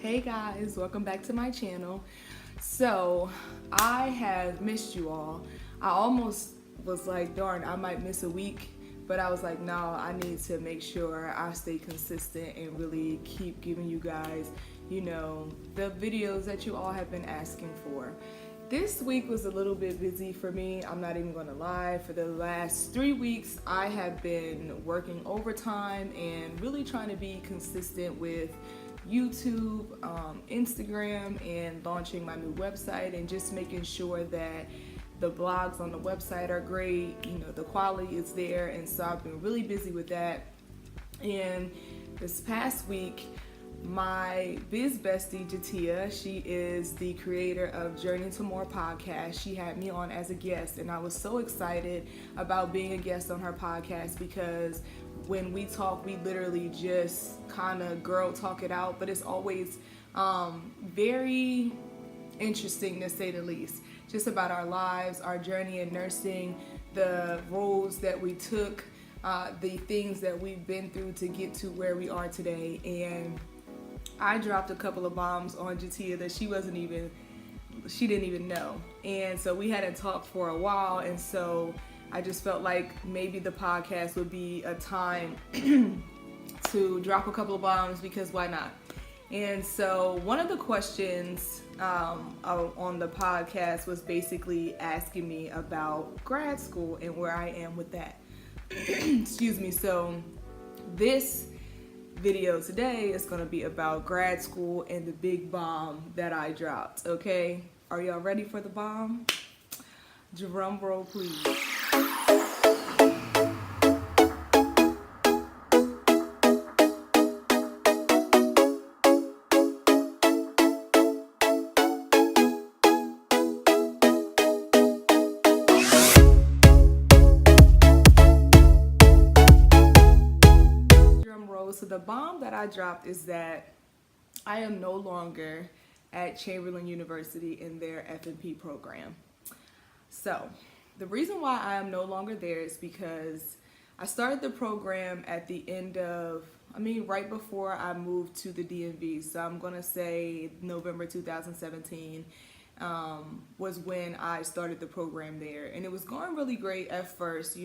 Hey guys, welcome back to my channel. So I have missed you all. I almost was like, darn, I might miss a week, but I was like, no, I need to make sure I stay consistent and really keep giving you guys, the videos that you all have been asking for. This week was a little bit busy for me. I'm not even gonna lie. For the last 3 weeks, I have been working overtime and really trying to be consistent with YouTube, Instagram, and launching my new website and just making sure that the blogs on the website are great, the quality is there. And so I've been really busy with that. And this past week, my biz bestie Jatia, she is the creator of Journey to More podcast. She had me on as a guest, and I was so excited about being a guest on her podcast because when we talk, we literally just kind of girl talk it out, but it's always very interesting to say the least. Just about our lives, our journey in nursing, the roads that we took, the things that we've been through to get to where we are today. And I dropped a couple of bombs on Jatia that she didn't even know. And so we hadn't talked for a while, and so I just felt like maybe the podcast would be a time to drop a couple of bombs, because why not? And so one of the questions on the podcast was basically asking me about grad school and where I am with that. Excuse me. So this video today is going to be about grad school and the big bomb that I dropped. Okay, are y'all ready for the bomb? Drum roll, please. So the bomb that I dropped is that I am no longer at Chamberlain University in their F&P program. So the reason why I am no longer there is because I started the program at the end of, right before I moved to the DMV. So I'm going to say November 2017 was when I started the program there. And it was going really great at first,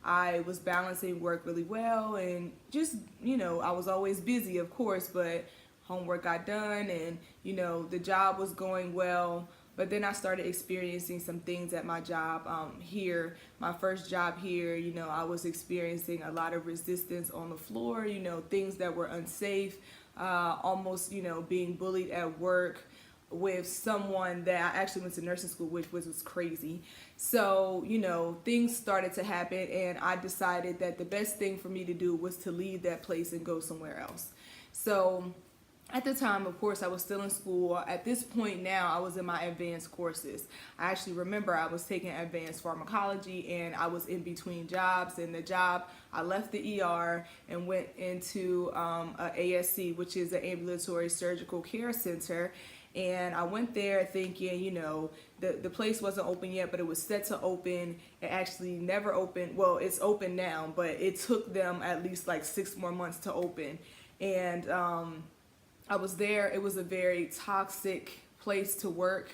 I was balancing work really well, and just, I was always busy, of course, but homework got done, and, the job was going well. But then I started experiencing some things at my job here. My first job here, I was experiencing a lot of resistance on the floor, things that were unsafe, almost, being bullied at work with someone that I actually went to nursing school with, which was crazy. So, things started to happen, and I decided that the best thing for me to do was to leave that place and go somewhere else. So at the time, of course, I was still in school. At this point now, I was in my advanced courses. I actually remember I was taking advanced pharmacology, and I was in between jobs. And the job, I left the ER and went into a ASC, which is an ambulatory surgical care center. And I went there thinking, the place wasn't open yet, but it was set to open. It actually never opened. Well, it's open now, but it took them at least like 6 more months to open. And I was there. It was a very toxic place to work.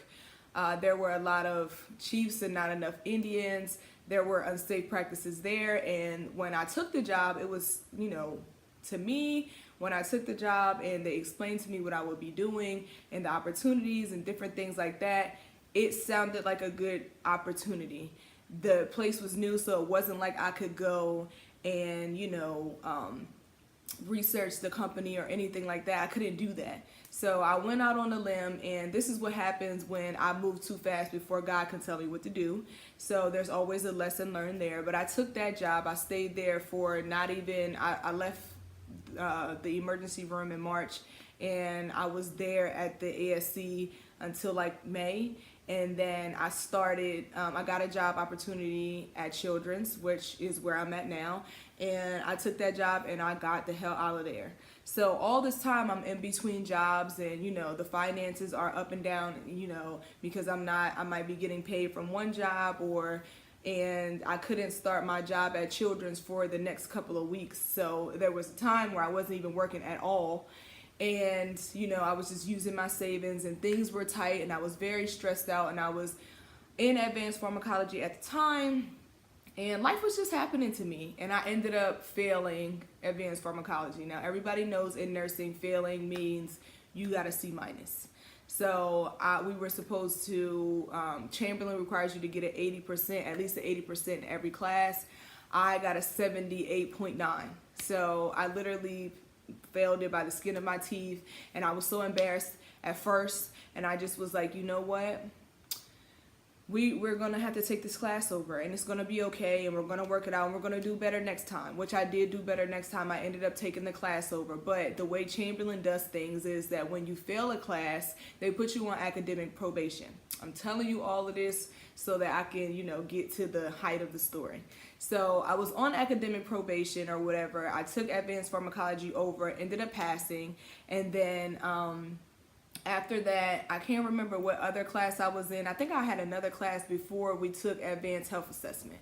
There were a lot of chiefs and not enough Indians. There were unsafe practices there. And when I took the job, it was, to me, when I took the job and they explained to me what I would be doing and the opportunities and different things like that, it sounded like a good opportunity. The place was new, so it wasn't like I could go and, research the company or anything like that. I couldn't do that. So I went out on a limb, and this is what happens when I move too fast before God can tell me what to do. So there's always a lesson learned there. But I took that job. I stayed there for I left the emergency room in March, and I was there at the ASC until like May. And then I started, I got a job opportunity at Children's, which is where I'm at now. And I took that job and I got the hell out of there. So all this time I'm in between jobs, and, the finances are up and down, because I might be getting paid from one job, and I couldn't start my job at Children's for the next couple of weeks. So there was a time where I wasn't even working at all. And, you know, I was just using my savings and things were tight and I was very stressed out, and I was in advanced pharmacology at the time, and life was just happening to me, and I ended up failing advanced pharmacology. Now, everybody knows in nursing, failing means you got a C minus. So we were supposed to, Chamberlain requires you to get an 80%, at least an 80% in every class. I got a 78.9. So I literally failed it by the skin of my teeth, and I was so embarrassed at first, and I just was like, you know what? We're going to have to take this class over, and it's going to be okay, and we're going to work it out, and we're going to do better next time, which I did do better next time. I ended up taking the class over. But the way Chamberlain does things is that when you fail a class, they put you on academic probation. I'm telling you all of this so that I can, you know, get to the height of the story. So I was on academic probation or whatever. I took advanced pharmacology over, ended up passing, and then after that, I can't remember what other class I was in. I think I had another class before we took advanced health assessment.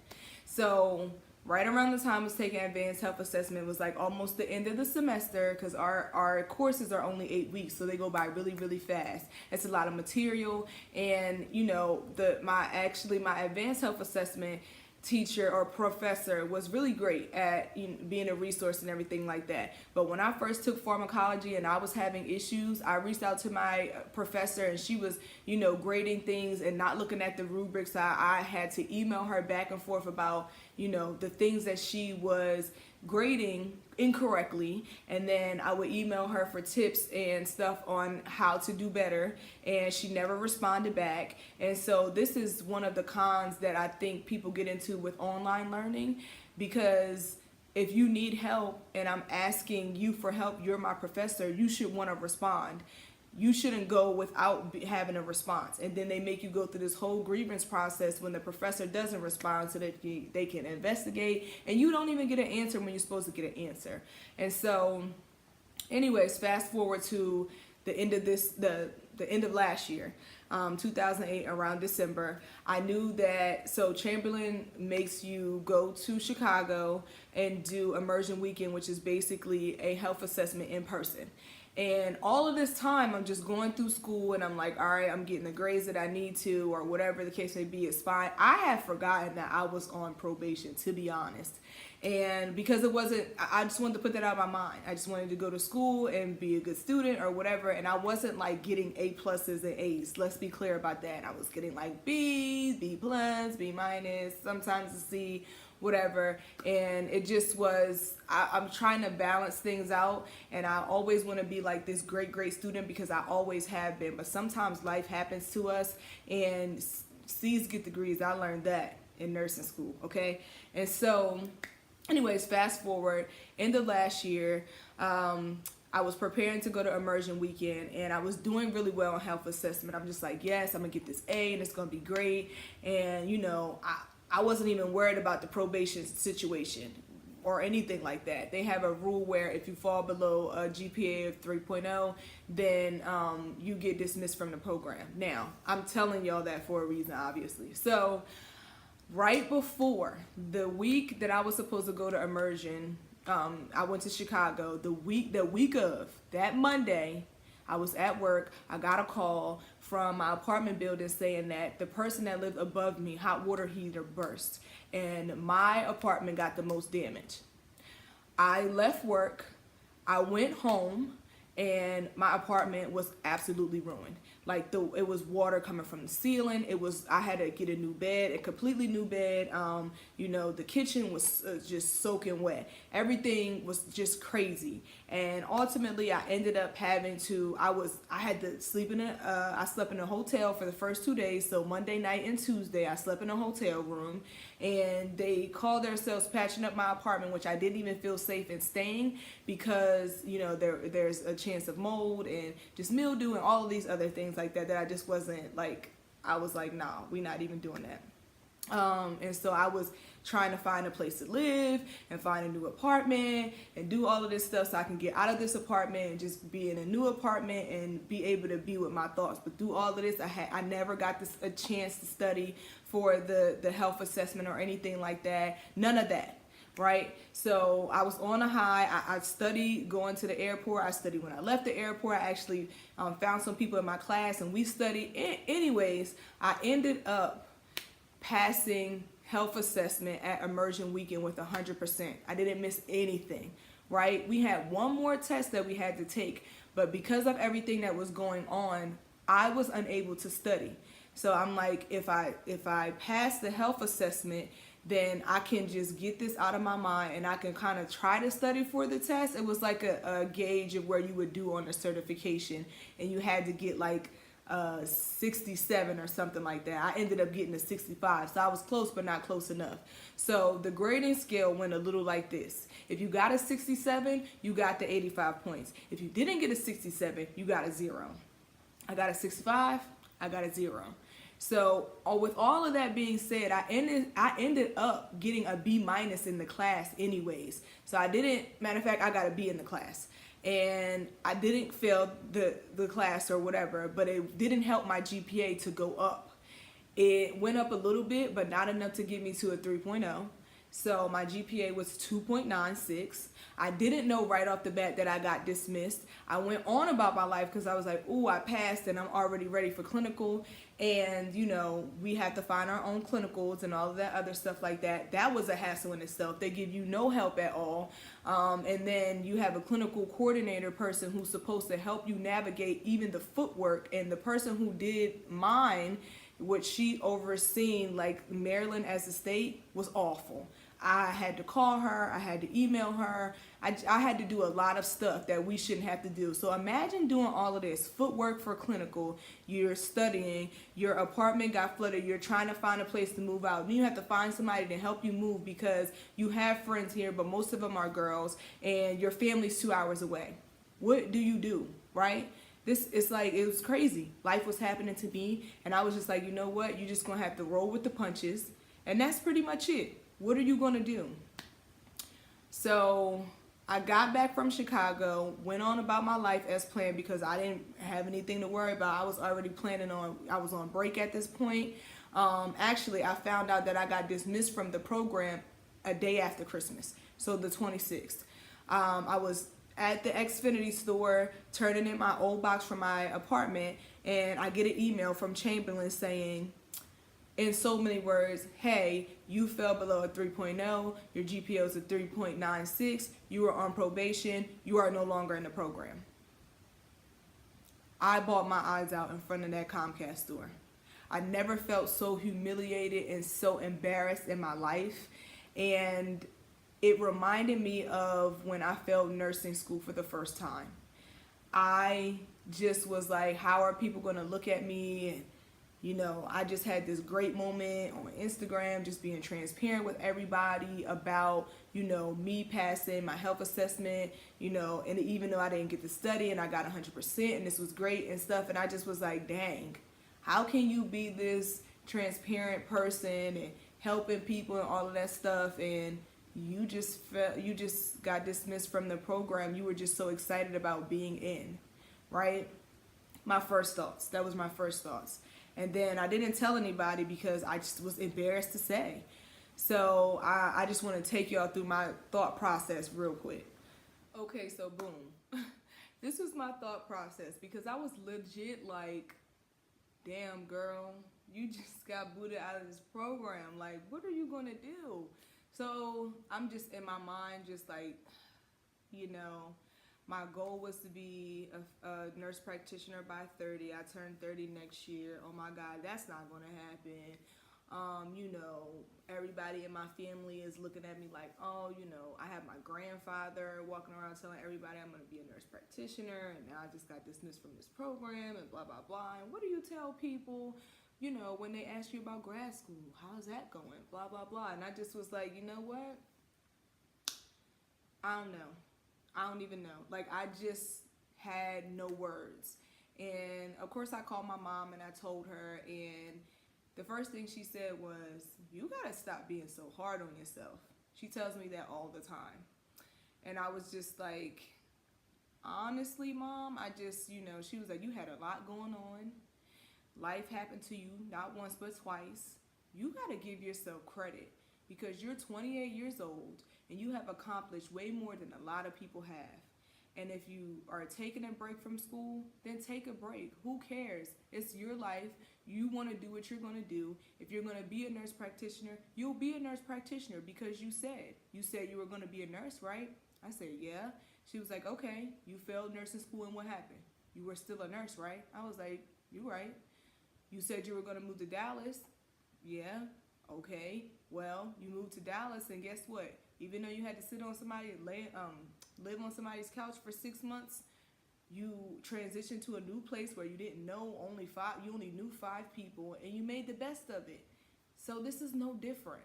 So right around the time I was taking advanced health assessment was like almost the end of the semester, because our courses are only 8 weeks, so they go by really, really fast. It's a lot of material, and you know, my advanced health assessment teacher or professor was really great at, you know, being a resource and everything like that. But when I first took pharmacology and I was having issues, I reached out to my professor, and she was, you know, grading things and not looking at the rubrics. I had to email her back and forth about, you know, the things that she was grading incorrectly, and then I would email her for tips and stuff on how to do better, and she never responded back. And so this is one of the cons that I think people get into with online learning, because if you need help and I'm asking you for help, you're my professor, you should want to respond. You shouldn't go without having a response, and then they make you go through this whole grievance process when the professor doesn't respond so that they can investigate, and you don't even get an answer when you're supposed to get an answer. And so anyways, fast forward to the end of the end of last year, 2008, around December. I knew that, so Chamberlain makes you go to Chicago and do immersion weekend, which is basically a health assessment in person. And all of this time, I'm just going through school, and I'm like, all right, I'm getting the grades that I need to, or whatever the case may be, it's fine. I had forgotten that I was on probation, to be honest. And because it wasn't, I just wanted to put that out of my mind. I just wanted to go to school and be a good student or whatever. And I wasn't like getting A pluses and A's. Let's be clear about that. I was getting like B's, B plus, B minus, sometimes a C, whatever. And it just was, I'm trying to balance things out, and I always want to be like this great student, because I always have been. But sometimes life happens to us, and C's get degrees. I learned that in nursing school, okay? And so anyways, fast forward, end of last year, I was preparing to go to immersion weekend, and I was doing really well on health assessment. I'm just like, yes, I'm gonna get this A, and it's gonna be great. And you know, I wasn't even worried about the probation situation or anything like that. They have a rule where if you fall below a GPA of 3.0, then you get dismissed from the program. Now, I'm telling y'all that for a reason, obviously. So right before the week that I was supposed to go to immersion, I went to Chicago. The week of that Monday, I was at work. I got a call from my apartment building saying that the person that lived above me, hot water heater burst, and my apartment got the most damage. I left work, I went home, and my apartment was absolutely ruined. Like it was water coming from the ceiling. I had to get a new bed, a completely new bed. You know, the kitchen was just soaking wet. Everything was just crazy. And ultimately I ended up having to, I had to sleep I slept in a hotel for the first 2 days. So Monday night and Tuesday, I slept in a hotel room, and they called themselves patching up my apartment, which I didn't even feel safe in staying, because, you know, there's a chance of mold and just mildew and all of these other things like that I just wasn't like, I was like, nah, we're not even doing that. And so I was trying to find a place to live and find a new apartment and do all of this stuff so I can get out of this apartment and just be in a new apartment and be able to be with my thoughts. But through all of this, I never got a chance to study for the health assessment or anything like that. None of that. right? So I was on a high. I studied going to the airport. I studied when I left the airport. I actually found some people in my class and we studied. Anyways, I ended up passing health assessment at immersion weekend with 100%. I didn't miss anything, right? We had one more test that we had to take, but because of everything that was going on, I was unable to study. So I'm like, if I pass the health assessment, then I can just get this out of my mind and I can kind of try to study for the test. It was like a gauge of where you would do on a certification, and you had to get like 67 or something like that. I ended up getting a 65, so I was close but not close enough. So the grading scale went a little like this. If you got a 67, you got the 85 points. If you didn't get a 67, you got a 0. I got a 65, I got a 0. So with all of that being said, I ended up getting a B- in the class anyways. So I didn't, matter of fact, I got a B in the class. And I didn't fail the class or whatever, but it didn't help my GPA to go up. It went up a little bit, but not enough to get me to a 3.0. So my GPA was 2.96. I didn't know right off the bat that I got dismissed. I went on about my life because I was like, ooh, I passed and I'm already ready for clinical. And, you know, we have to find our own clinicals and all of that other stuff like that. That was a hassle in itself. They give you no help at all. And then you have a clinical coordinator person who's supposed to help you navigate even the footwork. And the person who did mine, what she overseen, like Maryland as a state, was awful. I had to call her, I had to email her, I had to do a lot of stuff that we shouldn't have to do. So imagine doing all of this footwork for clinical, you're studying, your apartment got flooded, you're trying to find a place to move out. Then you have to find somebody to help you move because you have friends here, but most of them are girls, and your family's 2 hours away. What do, right? It's like, it was crazy. Life was happening to me, and I was just like, you know what? You're just going to have to roll with the punches, and that's pretty much it. What are you going to do? So I got back from Chicago, went on about my life as planned because I didn't have anything to worry about. I was already planning on, I was on break at this point. Actually, I found out that I got dismissed from the program a day after Christmas, so the 26th. I was at the Xfinity store turning in my old box from my apartment, and I get an email from Chamberlain saying, in so many words, hey, you fell below a 3.0, your GPA is a 3.96, you were on probation, you are no longer in the program. I bawled my eyes out in front of that Comcast store. I never felt so humiliated and so embarrassed in my life, and it reminded me of when I failed nursing school for the first time. I just was like, how are people gonna look at me? And you know, I just had this great moment on Instagram, just being transparent with everybody about, you know, me passing my health assessment, you know, and even though I didn't get to study and I got 100% and this was great and stuff, and I just was like, dang, how can you be this transparent person and helping people and all of that stuff, and you just got dismissed from the program you were just so excited about being in, right? My first thoughts. That was my first thoughts. And then I didn't tell anybody because I just was embarrassed to say. So I just want to take y'all through my thought process real quick. Okay, so boom. This was my thought process because I was legit like, damn girl, you just got booted out of this program. Like, what are you going to do? So I'm just in my mind just like, you know, my goal was to be a nurse practitioner by 30. I turned 30 next year. Oh my God, that's not going to happen. You know, everybody in my family is looking at me like, oh, you know, I have my grandfather walking around telling everybody I'm going to be a nurse practitioner, and now I just got dismissed from this program and blah, blah, blah. And what do you tell people, you know, when they ask you about grad school? How's that going? Blah, blah, blah. And I just was like, you know what? I don't know. I don't even know. Like, I just had no words. And of course I called my mom and I told her, and the first thing she said was, you gotta stop being so hard on yourself. She tells me that all the time. And I was just like, honestly, Mom, I just, you know, she was like, you had a lot going on. Life happened to you not once but twice. You gotta give yourself credit because you're 28 years old. and you have accomplished way more than a lot of people have. And if you are taking a break from school, then take a break. Who cares? It's your life. You want to do what you're going to do. If you're going to be a nurse practitioner, you'll be a nurse practitioner because you said you were going to be a nurse, right? I said, yeah. She was like, okay, you failed nursing school and what happened? You were still a nurse, right? I was like, you're right. You said you were going to move to Dallas. Yeah. Okay. Well, you moved to Dallas and guess what? Even though you had to sit on live on somebody's couch for 6 months, you transitioned to a new place where you didn't know you only knew 5 people, and you made the best of it. So this is no different.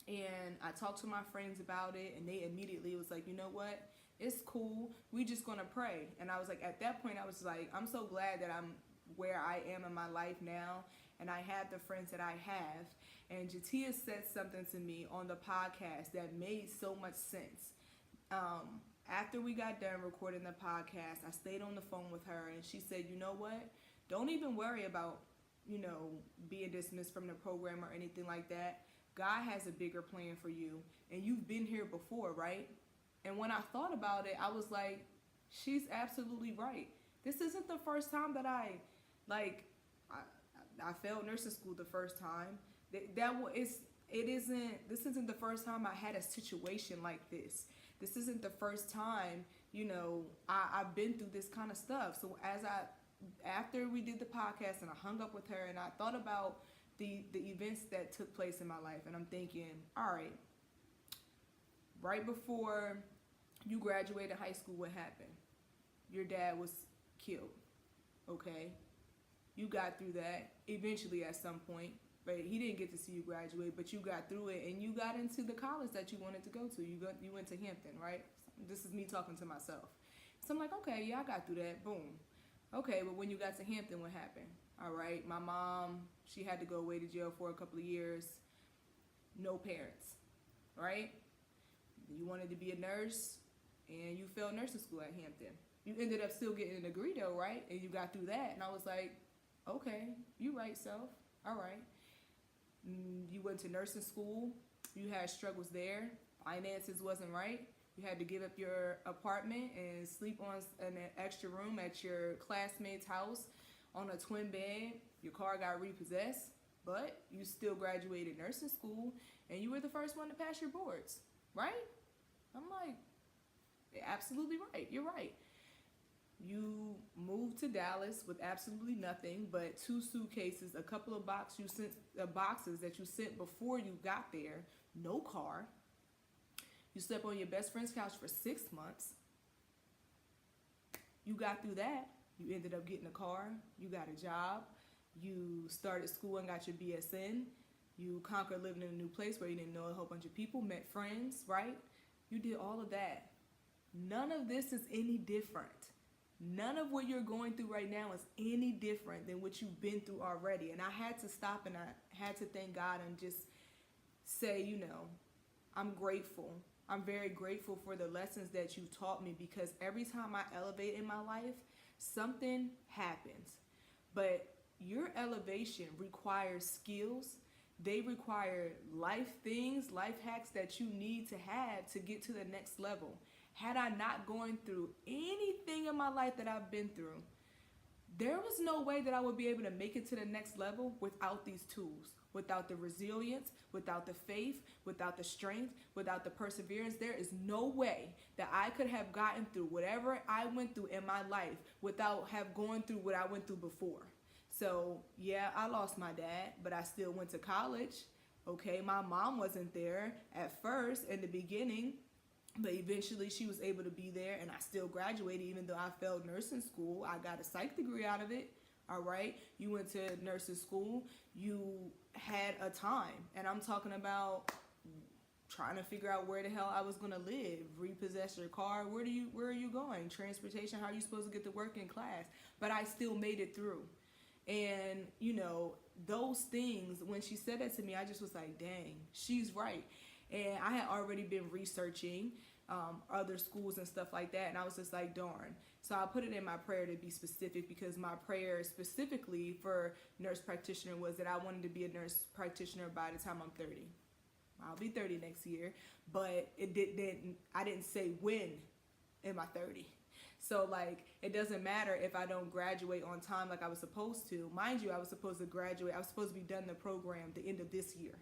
And I talked to my friends about it, and they immediately was like, you know what? It's cool. We just gonna pray. And I was like, at that point, I was like, I'm so glad that I'm where I am in my life now, and I have the friends that I have. And Jatia said something to me on the podcast that made so much sense. After we got done recording the podcast, I stayed on the phone with her, and she said, you know what? Don't even worry about, being dismissed from the program or anything like that. God has a bigger plan for you, and you've been here before, right? And when I thought about it, I was like, she's absolutely right. This isn't the first time that I failed nursing school the first time. This isn't the first time I had a situation like this. This isn't the first time, I've been through this kind of stuff. So after we did the podcast and I hung up with her and I thought about the events that took place in my life, and I'm thinking, all right before you graduated high school, what happened? Your dad was killed, okay? You got through that eventually at some point, but he didn't get to see you graduate, but you got through it and you got into the college that you wanted to go to. You went to Hampton, right? This is me talking to myself. So I'm like, okay, yeah, I got through that, boom. Okay, but when you got to Hampton, what happened? All right, my mom, she had to go away to jail for a couple of years. No parents, right? You wanted to be a nurse and you failed nursing school at Hampton. You ended up still getting a degree though, right? And you got through that. And I was like, okay, you right, self. All right. You went to nursing school. You had struggles there. Finances wasn't right. You had to give up your apartment and sleep in an extra room at your classmate's house on a twin bed. Your car got repossessed, but you still graduated nursing school and you were the first one to pass your boards, right? I'm like, absolutely right. You're right. You moved to Dallas with absolutely nothing but 2 suitcases, a couple of boxes that you sent before you got there, no car. You slept on your best friend's couch for 6 months. You got through that. You ended up getting a car. You got a job. You started school and got your BSN. You conquered living in a new place where you didn't know a whole bunch of people, met friends, right? You did all of that. None of this is any different. None of what you're going through right now is any different than what you've been through already. And I had to stop and I had to thank God and just say, I'm grateful. I'm very grateful for the lessons that you taught me, because every time I elevate in my life, something happens. But your elevation requires skills. They require life things, life hacks that you need to have to get to the next level. Had I not gone through anything in my life that I've been through, there was no way that I would be able to make it to the next level without these tools, without the resilience, without the faith, without the strength, without the perseverance. There is no way that I could have gotten through whatever I went through in my life without have gone through what I went through before. So yeah, I lost my dad, but I still went to college. Okay, my mom wasn't there at first in the beginning, but eventually she was able to be there, and I still graduated even though I failed nursing school. I got a psych degree out of it. All right, you went to nursing school, you had a time, and I'm talking about trying to figure out where the hell I was gonna live, repossess your car. Where are you going? Transportation, how are you supposed to get to work in class? But I still made it through. And those things, when she said that to me, I just was like, dang, she's right. And I had already been researching other schools and stuff like that, and I was just like, darn. So I put it in my prayer to be specific, because my prayer specifically for nurse practitioner was that I wanted to be a nurse practitioner by the time I'm 30. I'll be 30 next year, but I didn't say when am I 30. So like, it doesn't matter if I don't graduate on time like I was supposed to. Mind you, I was supposed to graduate. I was supposed to be done the program the end of this year.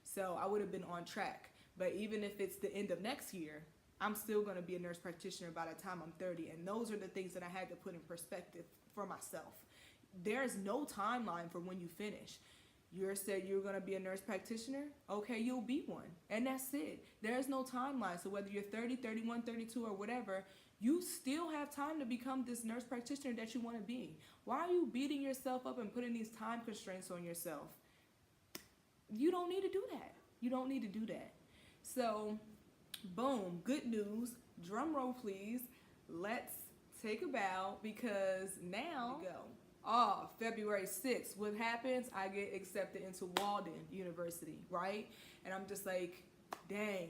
So I would have been on track. But even if it's the end of next year, I'm still going to be a nurse practitioner by the time I'm 30. And those are the things that I had to put in perspective for myself. There's no timeline for when you finish. You said you're going to be a nurse practitioner? Okay, you'll be one. And that's it. There's no timeline. So whether you're 30, 31, 32, or whatever, you still have time to become this nurse practitioner that you want to be. Why are you beating yourself up and putting these time constraints on yourself? You don't need to do that. You don't need to do that. So, boom, good news. Drum roll, please. Let's take a bow because now we go. Oh, February 6th, what happens? I get accepted into Walden University, right? And I'm just like, dang.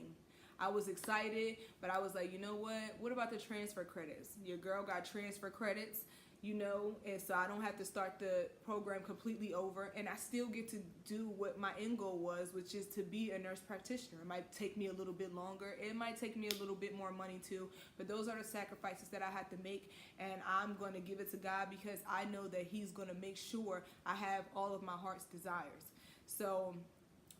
I was excited, but I was like, you know what? What about the transfer credits? Your girl got transfer credits, you know, and so I don't have to start the program completely over, and I still get to do what my end goal was, which is to be a nurse practitioner. It might take me a little bit longer. It might take me a little bit more money too, but those are the sacrifices that I have to make, and I'm going to give it to God because I know that He's going to make sure I have all of my heart's desires. So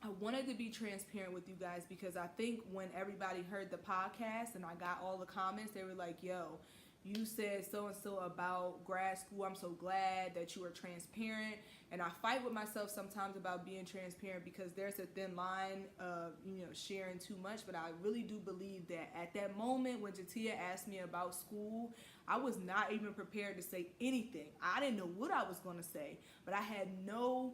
I wanted to be transparent with you guys because I think when everybody heard the podcast and I got all the comments, they were like, yo, you said so-and-so about grad school. I'm so glad that you are transparent. And I fight with myself sometimes about being transparent because there's a thin line of, sharing too much. But I really do believe that at that moment when Jatia asked me about school, I was not even prepared to say anything. I didn't know what I was going to say, but I had no,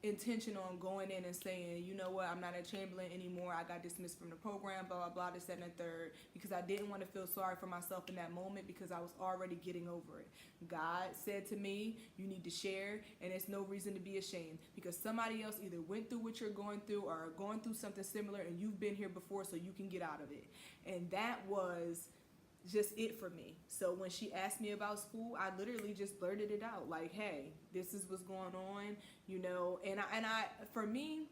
intention on going in and saying, you know what, I'm not at Chamberlain anymore. I got dismissed from the program, blah, blah, blah, this, that, and the third, because I didn't want to feel sorry for myself in that moment because I was already getting over it. God said to me, you need to share, and there's no reason to be ashamed because somebody else either went through what you're going through or are going through something similar and you've been here before so you can get out of it. And that was just it for me. So when she asked me about school, I literally just blurted it out like, hey, this is what's going on, and I for me,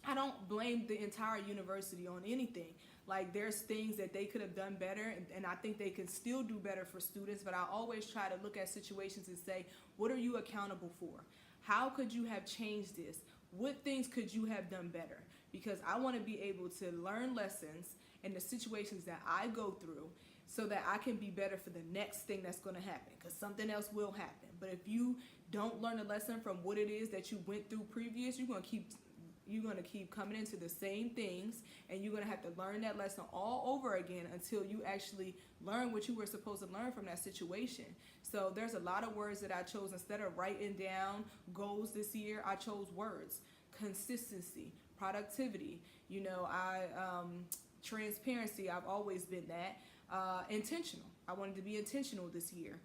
I don't blame the entire university on anything. Like, there's things that they could have done better, and I think they can still do better for students, but I always try to look at situations and say, what are you accountable for? How could you have changed this? What things could you have done better? Because I want to be able to learn lessons in the situations that I go through so that I can be better for the next thing that's going to happen, because something else will happen. But if you don't learn a lesson from what it is that you went through previous, you're going to keep coming into the same things, and you're going to have to learn that lesson all over again until you actually learn what you were supposed to learn from that situation. So there's a lot of words that I chose. Instead of writing down goals this year, I chose words: consistency, productivity, transparency. I've always been that. Intentional. I wanted to be intentional this year.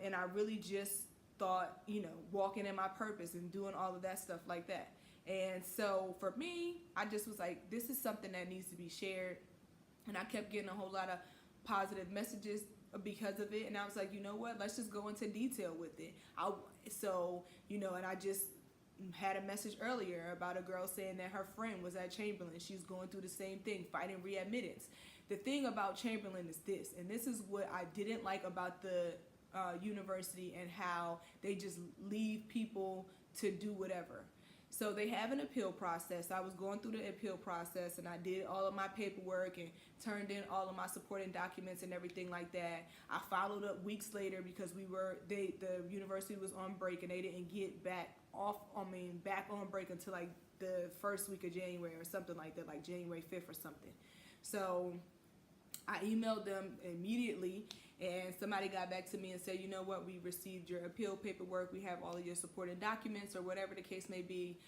And I really just thought, walking in my purpose and doing all of that stuff like that. And so for me, I just was like, this is something that needs to be shared. And I kept getting a whole lot of positive messages because of it. And I was like, you know what, let's just go into detail with it. And I just had a message earlier about a girl saying that her friend was at Chamberlain. She's going through the same thing, fighting readmittance. The thing about Chamberlain is this, and this is what I didn't like about the university and how they just leave people to do whatever. So they have an appeal process. I was going through the appeal process, and I did all of my paperwork and turned in all of my supporting documents and everything like that. I followed up weeks later because the university was on break and they didn't get back on break until like the first week of January or something like that, like January 5th or something. So I emailed them immediately, and somebody got back to me and said, you know what, we received your appeal paperwork, we have all of your supporting documents, or whatever the case may be.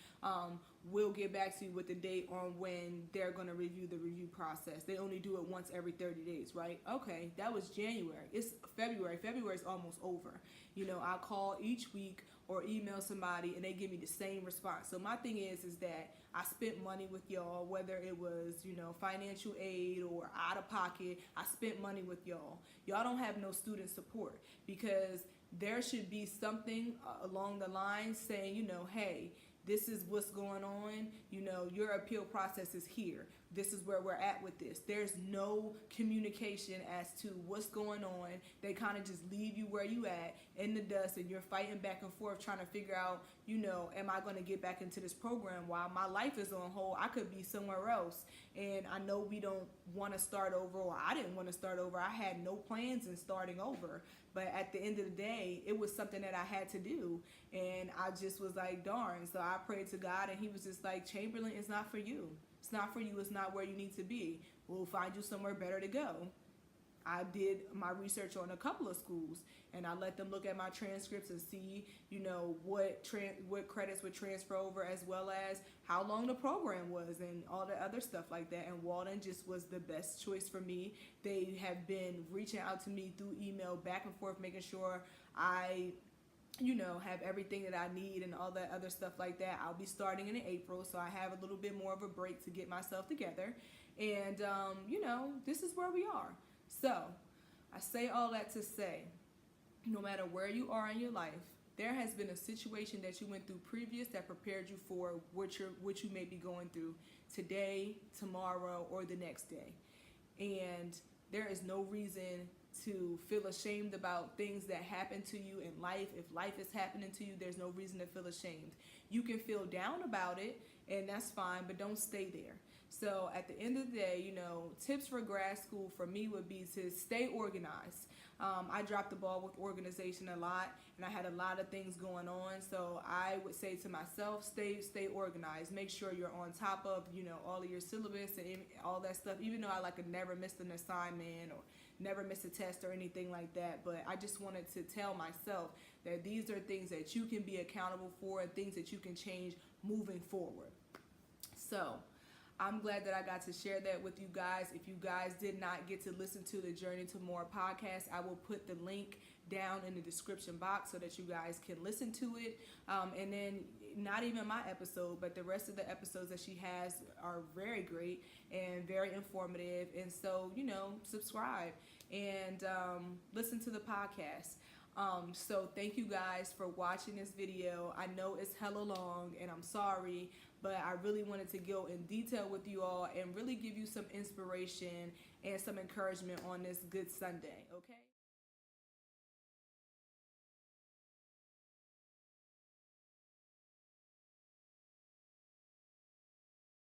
We'll get back to you with the date on when they're going to review the review process. They only do it once every 30 days, right? Okay, that was January. It's February. February is almost over. I call each week or email somebody and they give me the same response. So my thing is that I spent money with y'all, whether it was, financial aid or out of pocket. I spent money with y'all. Y'all don't have no student support, because there should be something along the line saying, hey, this is what's going on. You know, your appeal process is here. This is where we're at with this. There's no communication as to what's going on. They kind of just leave you where you at in the dust, and you're fighting back and forth trying to figure out, you know, am I going to get back into this program while my life is on hold? I could be somewhere else. And I know we don't want to start over, or I didn't want to start over. I had no plans in starting over. But at the end of the day, it was something that I had to do. And I just was like, darn. So I prayed to God, and he was just like, Chamberlain, it's not for you. It's not for you. It's not where you need to be. We'll find you somewhere better to go. I did my research on a couple of schools, and I let them look at my transcripts and see, you know, what credits would transfer over, as well as how long the program was and all the other stuff like that. And Walden just was the best choice for me. They have been reaching out to me through email back and forth, making sure I, you know, have everything that I need and all that other stuff like that. I'll be starting in April, so I have a little bit more of a break to get myself together. And, you know, this is where we are. So I say all that to say, no matter where you are in your life, there has been a situation that you went through previous that prepared you for what you may be going through today, tomorrow, or the next day. And there is no reason to feel ashamed about things that happen to you in life. If life is happening to you, there's no reason to feel ashamed. You can feel down about it, and that's fine, but don't stay there. So at the end of the day, you know, tips for grad school for me would be to stay organized. I dropped the ball with organization a lot, and I had a lot of things going on. So I would say to myself, stay organized. Make sure you're on top of, you know, all of your syllabus and all that stuff. Even though I never missed an assignment or never missed a test or anything like that, but I just wanted to tell myself that these are things that you can be accountable for and things that you can change moving forward. So I'm glad that I got to share that with you guys. If you guys did not get to listen to the Journey to More podcast, I will put the link down in the description box so that you guys can listen to it. And then not even my episode, but the rest of the episodes that she has are very great and very informative. And so, you know, subscribe and listen to the podcast. So thank you guys for watching this video. I know it's hella long, and I'm sorry, but I really wanted to go in detail with you all and really give you some inspiration and some encouragement on this good Sunday, okay?